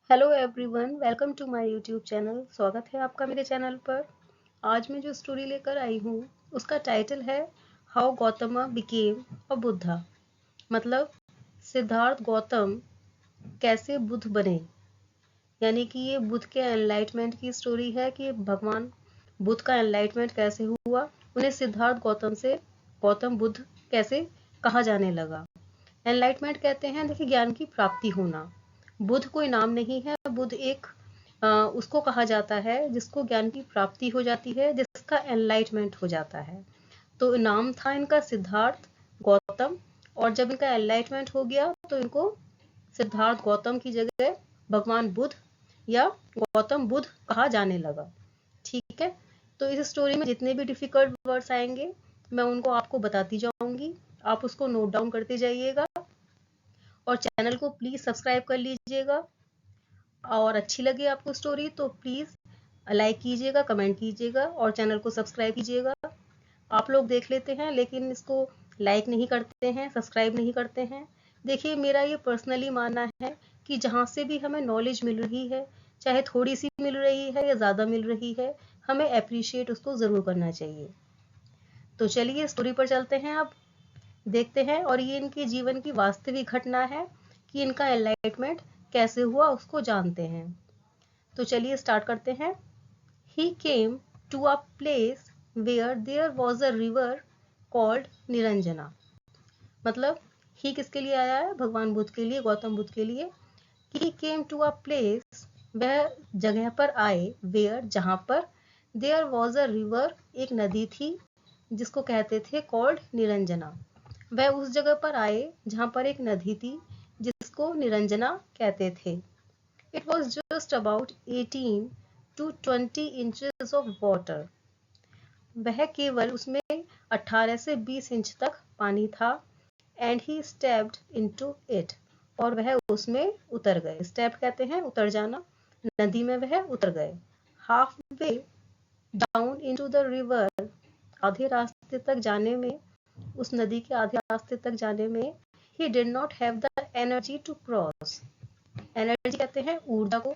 Hello everyone, welcome to my YouTube channel. स्वागत है आपका मेरे चैनल पर। आज मैं जो स्टोरी लेकर आई हूँ उसका टाइटल है how Gautam became a Buddha. मतलब सिद्धार्थ गौतम कैसे बुद्ध बने। यानी कि ये बुद्ध के एनलाइटमेंट की स्टोरी है कि भगवान बुद्ध का एनलाइटमेंट कैसे हुआ, उन्हें सिद्धार्थ गौतम से गौतम बुद्ध कैसे कहा जाने लगा। एनलाइटमेंट कहते हैं देखिए ज्ञान की प्राप्ति होना। बुद्ध कोई नाम नहीं है, बुद्ध एक उसको कहा जाता है जिसको ज्ञान की प्राप्ति हो जाती है, जिसका एनलाइटमेंट हो जाता है। तो नाम था इनका सिद्धार्थ गौतम, और जब इनका एनलाइटमेंट हो गया तो इनको सिद्धार्थ गौतम की जगह भगवान बुद्ध या गौतम बुद्ध कहा जाने लगा। ठीक है, तो इस स्टोरी में जितने भी डिफिकल्ट वर्ड्स आएंगे मैं उनको आपको बताती जाऊंगी, आप उसको नोट डाउन करते जाइएगा और चैनल को प्लीज सब्सक्राइब कर लीजिएगा। और अच्छी लगे आपको स्टोरी तो प्लीज लाइक कीजिएगा, कमेंट कीजिएगा और चैनल को सब्सक्राइब कीजिएगा। आप लोग देख लेते हैं लेकिन इसको लाइक नहीं करते हैं, सब्सक्राइब नहीं करते हैं। देखिए मेरा ये पर्सनली मानना है कि जहाँ से भी हमें नॉलेज मिल रही है, चाहे थोड़ी सी मिल रही है या ज़्यादा मिल रही है, हमें अप्रिशिएट उसको ज़रूर करना चाहिए। तो चलिए स्टोरी पर चलते हैं, अब देखते हैं। और ये इनके जीवन की वास्तविक घटना है कि इनका एनलाइटमेंट कैसे हुआ उसको जानते हैं। तो चलिए स्टार्ट करते हैं। He came to a place where there was a river called Niranjana. मतलब ही किसके लिए आया है? भगवान बुद्ध के लिए, गौतम बुद्ध के लिए। He came to a place, वह जगह पर आए, where जहाँ पर there was a river, एक नदी थी जिसको कहते थे called निरंजना। वह उस जगह पर आए जहाँ पर एक नदी थी जिसको निरंजना कहते थे। It was just about 18 to 20 inches of water. वह केवल उसमें 18 से 20 इंच तक पानी था। And he stepped into it. और वह उसमें उतर गए। स्टेप कहते हैं उतर जाना, नदी में वह उतर गए। Halfway down into the river, आधे रास्ते तक जाने में, उस नदी के आधे रास्ते तक जाने में, he did not have the energy to cross. Energy कहते हैं ऊर्जा को,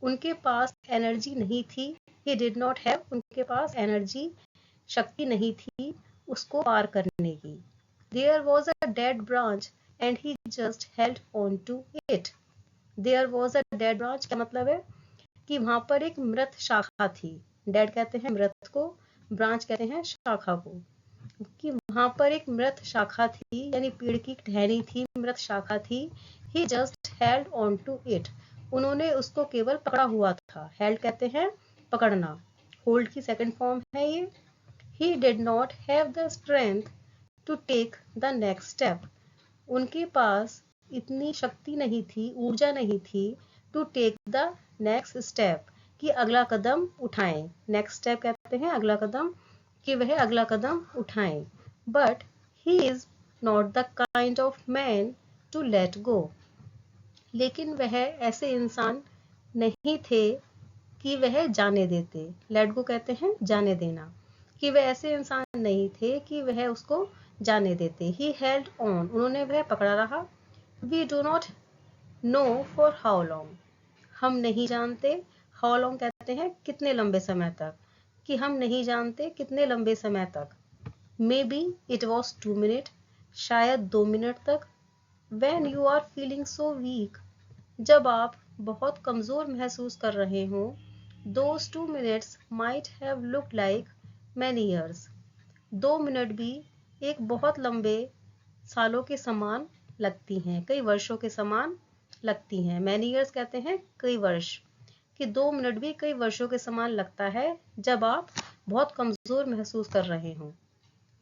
उनके पास एनर्जी नहीं थी। ही डिड नॉट हैव, उनके पास एनर्जी, शक्ति नहीं थी उसको पार करने की। There was a dead branch and he just held on to it. There was a dead branch का मतलब है कि वहां पर एक मृत शाखा थी। डेड कहते हैं मृत को, ब्रांच कहते हैं शाखा को। कि वहां पर एक मृत शाखा थी, यानी पेड़ की टहनी थी, मृत शाखा थी। He just held on to it, उन्होंने उसको केवल पकड़ा हुआ था। हेल्ड कहते हैं पकड़ना, होल्ड की सेकंड फॉर्म है ये। He did not have the strength to take the next step, उनके पास इतनी शक्ति नहीं थी, ऊर्जा नहीं थी, to take the next step, कि अगला कदम उठाएं। नेक्स्ट स्टेप कहते हैं अगला कदम, कि वह अगला कदम उठाएं। But he is not the kind of man to let go, लेकिन वह ऐसे इंसान नहीं थे कि वह जाने देते। लेट गो कहते हैं जाने देना, कि वह ऐसे इंसान नहीं थे कि वह उसको जाने देते। ही हेल्ड ऑन, उन्होंने वह पकड़ा रहा। We do not know for how long, हम नहीं जानते। हाउ लॉन्ग कहते हैं कितने लंबे समय तक, कि हम नहीं जानते कितने लंबे समय तक। Maybe it was 2 minute, शायद 2 मिनट तक। When you are feeling so weak, जब आप बहुत कमजोर महसूस कर रहे हों, those 2 minutes might have looked like many years, 2 minute भी एक बहुत लंबे सालों के समान लगती हैं, कई वर्षों के समान लगती हैं। मैनी ईयर्स कहते हैं कई वर्ष, कि 2 मिनट भी कई वर्षों के समान लगता है जब आप बहुत कमजोर महसूस कर रहे हों।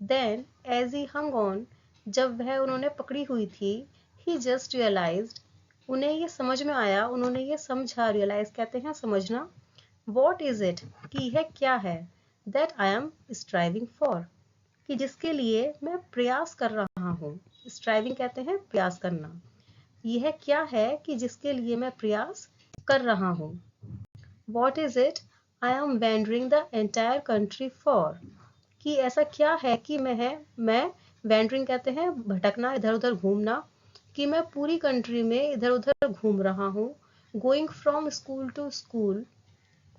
Then as he hung on, जब वह उन्होंने पकड़ी हुई थी, ही जस्ट रियलाइज्ड, उन्हें ये समझ में आया, उन्होंने ये समझा, रियलाइज कहते हैं समझना। वॉट इज इट, कि यह क्या है, that I am striving for, कि जिसके लिए मैं प्रयास कर रहा हूँ। स्ट्राइविंग कहते हैं प्रयास करना। यह क्या है कि जिसके लिए मैं प्रयास कर रहा हूँ। What is it I am wandering the entire country for, कि ऐसा क्या है कि मैं वेंडरिंग कहते हैं भटकना, इधर उधर घूमना, कि मैं पूरी कंट्री में इधर उधर घूम रहा हूँ। Going from school to school,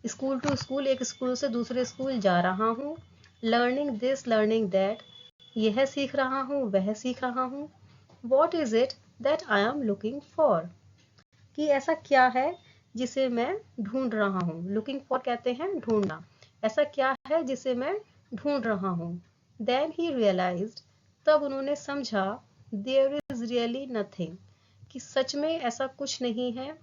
school to school, एक स्कूल से दूसरे स्कूल जा रहा हूँ। लर्निंग दिस लर्निंग दैट, यह सीख रहा हूँ वह सीख रहा हूँ। What is it that I am looking for, कि ऐसा क्या है जिसे मैं ढूंढ रहा हूँ। लुकिंग फॉर कहते हैं ढूंढना, ऐसा क्या है जिसे मैं ढूंढ रहा हूँ। देन ही रियलाइज्ड, तब उन्होंने समझा, देयर इज रियली नथिंग, कि सच में ऐसा कुछ नहीं है।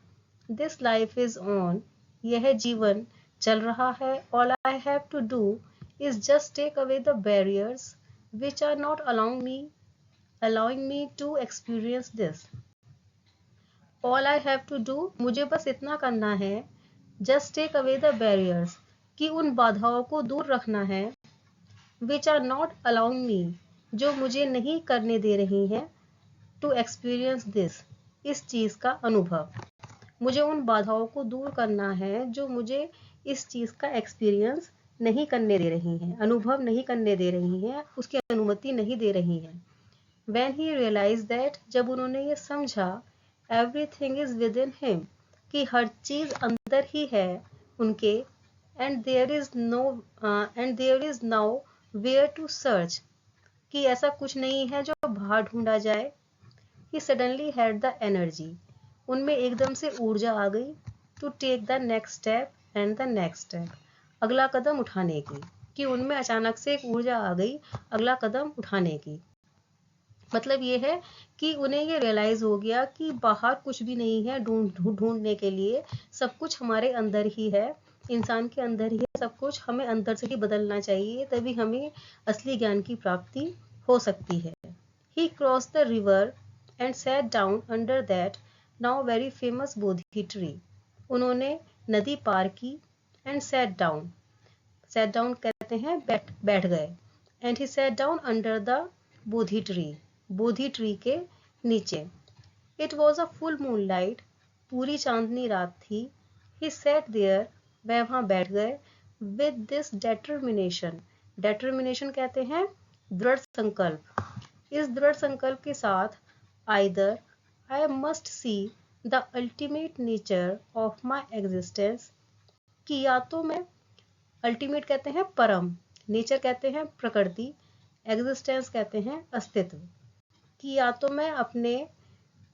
दिस लाइफ इज ऑन, यह जीवन चल रहा है। All I have to do is just take away the barriers which are not allowing me to experience this. All I have to do, मुझे बस इतना करना है, just take away the barriers, कि उन बाधाओं को दूर रखना है, which are not allowing me, जो मुझे नहीं करने दे रही हैं, to experience this, इस चीज़ का अनुभव। मुझे उन बाधाओं को दूर करना है जो मुझे इस चीज़ का एक्सपीरियंस नहीं करने दे रही हैं, अनुभव नहीं करने दे रही हैं, उसकी अनुमति नहीं दे रही हैं। When he realized that, जब उन्होंने ये समझा, everything is within him, कि हर चीज़ अंदर ही है उनके, and there is now where to search, कि ऐसा कुछ नहीं है जो बाहर ढूंढा जाए। He suddenly had the energy, उनमें एकदम से ऊर्जा आ गई, to take the next step and the next step, अगला कदम उठाने की, कि उनमें अचानक से एक ऊर्जा आ गई अगला कदम उठाने की। मतलब ये है कि उन्हें ये रियलाइज हो गया कि बाहर कुछ भी नहीं है ढूंढने के लिए, सब कुछ हमारे अंदर ही है, इंसान के अंदर ही है सब कुछ, हमें अंदर से ही बदलना चाहिए, तभी हमें असली ज्ञान की प्राप्ति हो सकती है। He crossed the river and sat down under that now very famous Bodhi tree. उन्होंने नदी पार की and sat down कहते हैं बैठ गए, and he sat down under the Bodhi tree के नीचे। It was a full moonlight, पूरी चांदनी रात थी। ही सेट देयर, वह वहां बैठ गए, विद दिस डेटर्मिनेशन कहते हैं दृढ़ संकल्प, इस दृढ़ संकल्प के साथ, either I must see the ultimate nature of my existence, कि या तो मैं, अल्टीमेट कहते हैं परम, नेचर कहते हैं प्रकृति, एग्जिस्टेंस कहते हैं अस्तित्व, कि या तो मैं अपने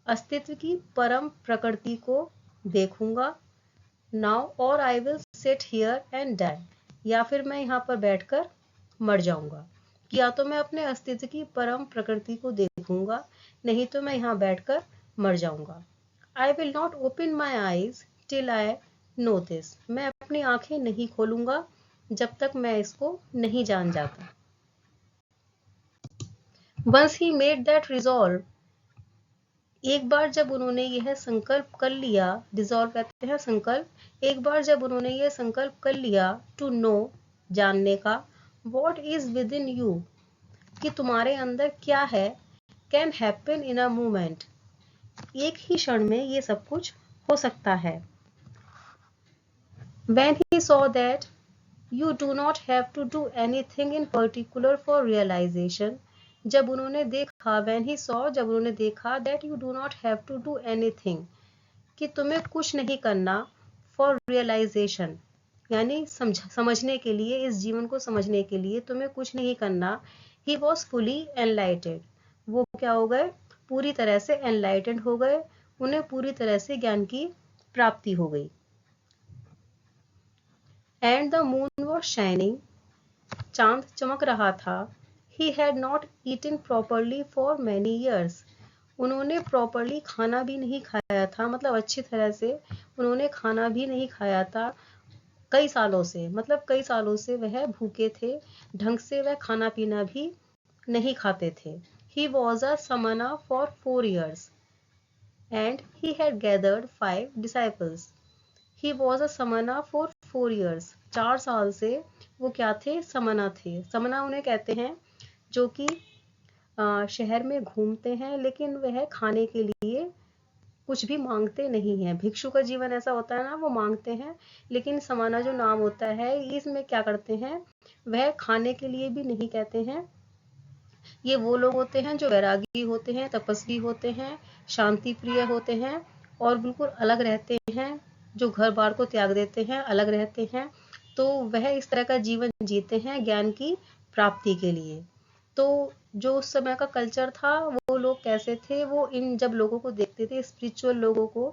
अस्तित्व की परम प्रकृति को देखूंगा, नाउ, और I will sit here and die, या फिर मैं यहाँ पर बैठकर मर जाऊंगा, कि या तो मैं अपने अस्तित्व की परम प्रकृति को देखूंगा, नहीं तो मैं यहाँ बैठकर मर जाऊंगा। I will not open my eyes till I know this, मैं अपनी आंखें नहीं खोलूंगा जब तक मैं इसको नहीं जान जाता। Once he made that resolve, एक बार जब उन्होंने यह संकल्प कर लिया, डिसॉल्व कहते हैं संकल्प, एक बार जब उन्होंने यह संकल्प कर लिया, टू नो, जानने का, what is with in you, कि तुम्हारे अंदर क्या है, can happen in a moment, एक ही क्षण में ये सब कुछ हो सकता है। When he saw that you do not have to do anything in particular for realization, जब उन्होंने देखा, when he saw, जब उन्होंने देखा, that you do not have to do anything, कि तुम्हें कुछ नहीं करना, for realization, यानी समझने के लिए, इस जीवन को समझने के लिए तुम्हें कुछ नहीं करना। he was fully enlightened, वो क्या हो गए, पूरी तरह से enlightened हो गए, उन्हें पूरी तरह से ज्ञान की प्राप्ति हो गई। and the moon was shining, चांद चमक रहा था। he had not eaten properly for many years, उन्होंने प्रॉपरली खाना भी नहीं खाया था, मतलब अच्छी तरह से उन्होंने खाना भी नहीं खाया था कई सालों से, मतलब कई सालों से वह भूखे थे, ढंग से वह खाना पीना भी नहीं खाते थे। he was a samana for 4 years and he had gathered 5 disciples. He was a samana for 4 years, 4 साल से वो क्या थे, समना थे। समना उन्हें कहते हैं जो कि शहर में घूमते हैं, लेकिन वह खाने के लिए कुछ भी मांगते नहीं हैं। भिक्षु का जीवन ऐसा होता है ना, वो मांगते हैं, लेकिन समाना जो नाम होता है, इसमें क्या करते हैं, वह खाने के लिए भी नहीं कहते हैं। ये वो लोग होते हैं जो वैरागी होते हैं, तपस्वी होते हैं, शांति प्रिय होते हैं, और बिल्कुल अलग रहते हैं, जो घर बार को त्याग देते हैं, अलग रहते हैं, तो वह इस तरह का जीवन जीते हैं ज्ञान की प्राप्ति के लिए। तो जो उस समय का कल्चर था, वो लोग कैसे थे, वो इन जब लोगों को देखते थे, स्पिरिचुअल लोगों को,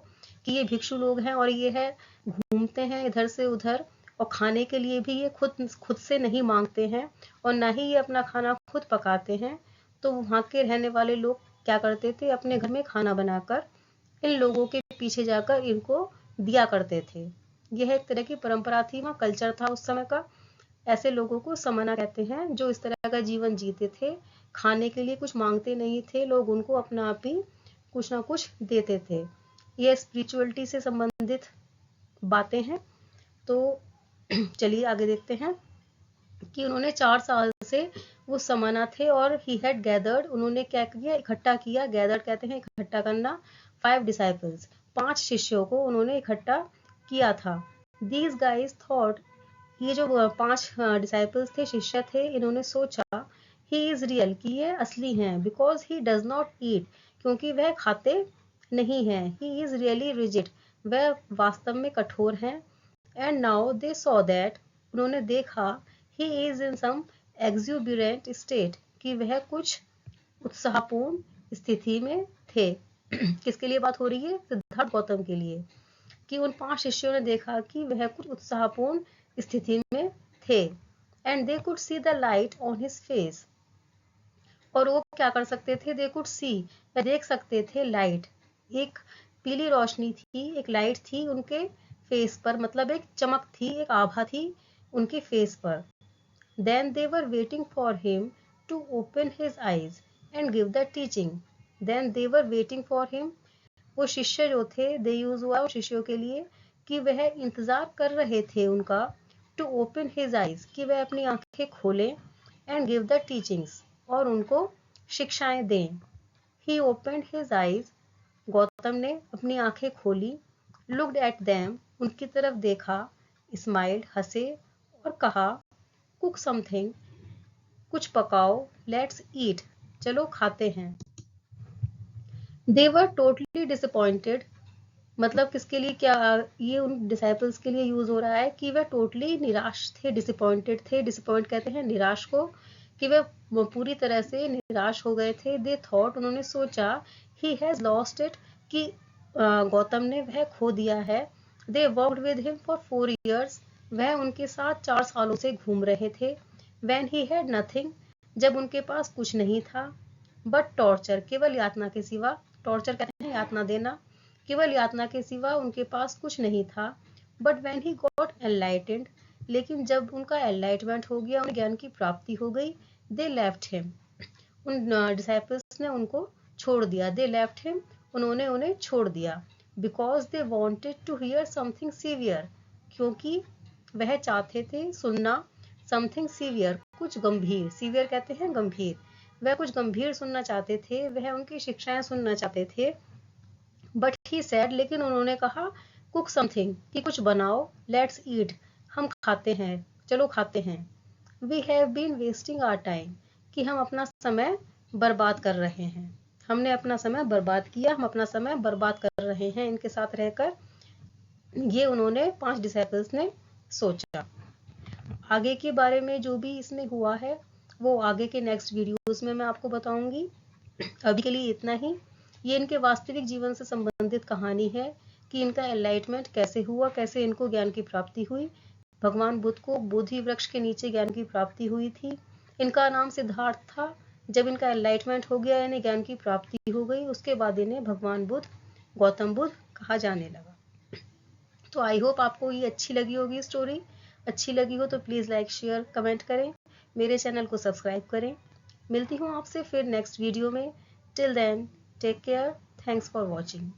कि ये भिक्षु लोग हैं और ये है घूमते हैं इधर से उधर, और खाने के लिए भी ये खुद से नहीं मांगते हैं और ना ही ये अपना खाना खुद पकाते हैं, तो वहाँ के रहने वाले लोग क्या करते थे, अपने घर में खाना बनाकर इन लोगों के पीछे जाकर इनको दिया करते थे। यह एक तरह की परंपरा थी, वहाँ कल्चर था उस समय का। ऐसे लोगों को समना कहते हैं, जो इस तरह का जीवन जीते थे, खाने के लिए कुछ मांगते नहीं थे, लोग उनको अपना आप ही कुछ ना कुछ देते थे। ये स्पिरिचुअलिटी से संबंधित बातें हैं। तो चलिए आगे देखते हैं कि उन्होंने 4 साल से वो समाना थे और ही हैड गैदर्ड, उन्होंने क्या किया, इकट्ठा किया, गैदर्ड कहते हैं इकट्ठा करना, 5 डिसाइपल्स, 5 शिष्यों को उन्होंने इकट्ठा किया था। दीज गाइज थॉट, ये जो 5 डिसाइपल्स थे, शिष्य थे, इन्होंने सोचा ही इज रियल, कि ये असली हैं, because he does not eat, क्योंकि वह खाते नहीं हैं, ही इज रियली रिजिड, वह वास्तव में कठोर हैं, and now they saw that, उन्होंने देखा, he is in some exuberant state, कि वह कुछ उत्साहपूर्ण स्थिति में थे। किसके लिए बात हो रही है, सिद्धार्थ गौतम के लिए, कि उन 5 शिष्यों ने देखा कि वह कुछ उत्साहपूर्ण स्थिति में थे, and they could see the light on his face, और वो क्या कर सकते थे, दे कुड सी, वह देख सकते थे लाइट, एक पीली रोशनी थी, एक लाइट थी उनके फेस पर, मतलब एक चमक थी, एक आभा थी उनके फेस पर। Then they were waiting for him to open his eyes and give the teaching. Then they were waiting for him. वो शिष्य जो थे, they use हुआ शिष्यों के लिए, कि वह इंतजार कर रहे थे उनका, to open his eyes, कि वह अपनी आंखें खोलें, and give the teachings, और उनको शिक्षाएं दें। He opened his eyes, Gautam ने अपनी आंखें खोली, looked at them, उनकी तरफ देखा, smiled, हंसे, और कहा, कुक समथिंग, कुछ पकाओ, लेट्स ईट, चलो खाते हैं। दे वर टोटली डिसअपॉइंटेड, मतलब किसके लिए, क्या ये उन डिसाइपल्स के लिए यूज हो रहा है, कि वह टोटली निराश थे, डिसअपॉइंटेड थे, डिसअपॉइंट कहते हैं निराश को, कि वह पूरी तरह से निराश हो गए थे। दे थॉट, उन्होंने सोचा, ही हैज लॉस्ट इट, कि गौतम ने वह खो दिया है। They worked with him for 4 years, वह उनके साथ 4 सालों से घूम रहे थे। When he had nothing, जब उनके पास कुछ नहीं था, बट टॉर्चर, केवल यातना के सिवा, टॉर्चर कहते हैं यातना देना, केवल यातना के सिवा उनके पास कुछ नहीं था। But when he got enlightened, लेकिन जब उनका एनलाइटमेंट हो गया, उन्हें ज्ञान की प्राप्ति हो गई, दे लेफ्ट हिम, उन डिसाइपल्स ने उनको छोड़ दिया, दे लेफ्ट हिम, उन्होंने उन्हें छोड़ दिया, because they wanted to hear something severe, क्योंकि वह चाहते थे सुनना समथिंग सीवियर, कुछ गंभीर, सीवियर कहते हैं गंभीर, वह कुछ गंभीर सुनना चाहते थे, वह उनकी शिक्षाएं सुनना चाहते थे। बट ही सैड, लेकिन उन्होंने कहा, कुक समथिंग, कि कुछ बनाओ, लेट्स ईट, हम खाते हैं, चलो खाते हैं। We have been wasting our time, कि हम अपना समय बर्बाद कर रहे हैं, हमने अपना समय बर्बाद किया, हम अपना समय बर्बाद कर रहे हैं इनके साथ रहकर, ये उन्होंने 5 डिसाइपल्स ने सोचा। आगे के बारे में जो भी इसमें हुआ है, वो आगे के नेक्स्ट वीडियोस में मैं आपको बताऊंगी। अभी के लिए इतना ही। ये इनके वास्तविक जीवन से संबंधित कहानी है, कि इनका एनलाइटमेंट कैसे हुआ, कैसे इनको ज्ञान की प्राप्ति हुई। भगवान बुद्ध को बोधि वृक्ष के नीचे ज्ञान की प्राप्ति हुई थी। इनका नाम सिद्धार्थ था। जब इनका एनलाइटमेंट हो गया, इन्हें ज्ञान की प्राप्ति हो गई, उसके बाद इन्हें भगवान बुद्ध, गौतम बुद्ध कहा जाने लगा। तो आई होप आपको ये अच्छी लगी होगी स्टोरी। अच्छी लगी हो तो प्लीज़ लाइक, शेयर, कमेंट करें, मेरे चैनल को सब्सक्राइब करें। मिलती हूँ आपसे फिर नेक्स्ट वीडियो में। Till then, take care, thanks for watching.